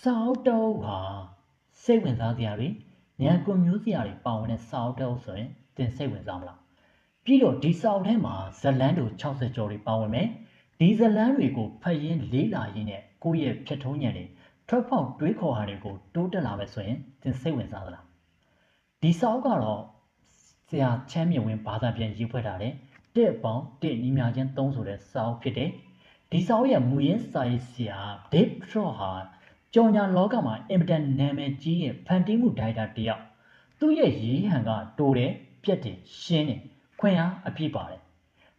စာအုပ်တစ်အုပ်ဟာစိတ်ဝင်စားစရာတွေဉာဏ်ကွန်မျိုးစရာတွေပါဝင်တဲ့စာအုပ်တစ်အုပ်ဆိုရင်သင်စိတ်ဝင်စားမလားပြီးတော့ဒီစာအုပ်ထဲမှာဇာတ်လမ်းတို့60ကျော်တွေပါဝင်မယ်ဒီဇာတ်လမ်းတွေကိုဖတ်ရင်းလေးလာရင်းနဲ့ကိုယ့်ရဲ့ဖြတ်ထုံးဉာဏ်တွေထွက်ပေါက်တွေးခေါ်ဟာတွေကိုတိုးတက်လာမယ်ဆိုရင်သင်စိတ်ဝင်စားသလားဒီစာအုပ်ကတော့ဆရာချမ်းမြေဝင်းဘာသာပြန်ရေးဖွဲ့ထားတဲ့တစ်ပေါင်းတစ်ညီမြချင်း3ဆိုတဲ့စာအုပ်ဖြစ်တယ်ဒီစာအုပ်ရဲ့မူရင်းစာရေးဆရာ Dave Shaw ဟာကြော်ညာလောကမှာအင်မတန်နာမည်ကြီးတဲ့ဖန်တီးမှုဒါရိုက်တာတစ်ယောက်သူ့ရဲ့ရေးဟန်ကတိုးတယ်ပြက်တယ်ရှင်းတယ်ခွင့်အားအပြည့်ပါတယ်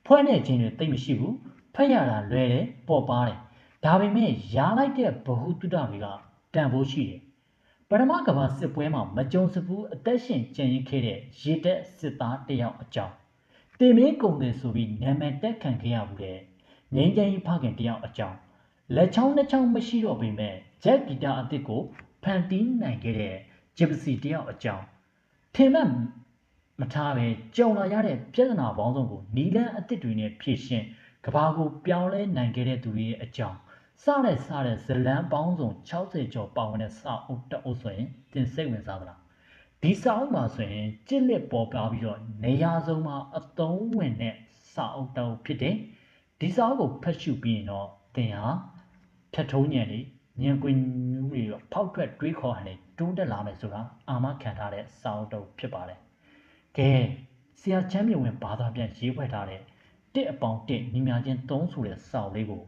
ဖွဲ့တဲ့ခြင်းတွေသိမရှိဘူးဖတ်ရတာလွယ်တယ်ပေါ်ပါတယ်ဒါပေမဲ့ရားလိုက်တဲ့ဘ ഹു တုဒ္ဒတွေကတန်ဖိုးရှိတယ်ပထမကမ္ဘာစစ်ပွဲမှာမကြုံစဘူးအသက်ရှင်ကျန်ရစ်ခဲ့တဲ့ရေတပ်စစ်သားတစ်ယောက်အကြောင်းတင်မင်းကုန်တယ်ဆိုပြီးနာမည်တက်ခံခဲ့ရဘူးတဲ့ငင်းကျန်းဖခင်တစ်ယောက်အကြောင်းလက်ချောင်းနှစ်ချောင်းမရှိတော့ပေမဲ့ဂျက်ဂီတာအသစ်ကိုဖန်တီးနိုင်ခဲ့တဲ့ဂျပစီတယောက်အကြောင်းထင်မှတ်မထားပဲကြုံလာရတဲ့ပြဿနာပေါင်းစုံကိုနီလန်းအသစ်တွေနဲ့ဖြည့်ရှင်းကဘာကိုပြောင်းလဲနိုင်ခဲ့တဲ့သူတွေရဲ့အကြောင်းစတဲ့ဇလန်းပေါင်းစုံ60ကျော်ပါဝင်တဲ့စာအုပ်တအုပ်ဆိုရင်သင်စိတ်ဝင်စားသလားဒီစာအုပ်မှာဆိုရင်ကြစ်လက်ပေါ်ပါပြီးတော့နေရာစုံမှာအသုံးဝင်တဲ့စာအုပ်တအုပ်ဖြစ်တယ်ဒီစာအုပ်ကိုဖတ်ရှုပြီးရင်တော့သင်ဟာဖြတ်ထုံးဉာဏ်တွေဉာဏ်ကွင်းတွေဖောက်ထွက်တွေးခေါ်ဟန်တွေတိုးတက်လာမယ်ဆိုတာအာမခံထားတဲ့စာအုပ်တအုပ်ဖြစ်ပါတယ်ကဲဆရာချမ်းမြေဝင်ဘာသာပြန်ရေးဖွဲ့ထားတဲ့တစ်အပေါင်းတစ်ညီမြချင်း3ဆိုတဲ့စာအုပ်လေးကို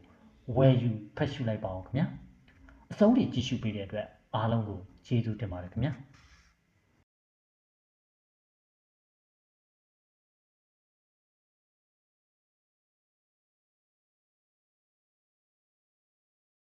ဝယ်ယူဖတ်ရှုလိုက်ပါအောင်ခင်ဗျာအဆုံးထိကြည့်ရှုပေးတဲ့အတွက်အားလုံးကိုကျေးဇူးတင်ပါတယ်ခင်ဗျာ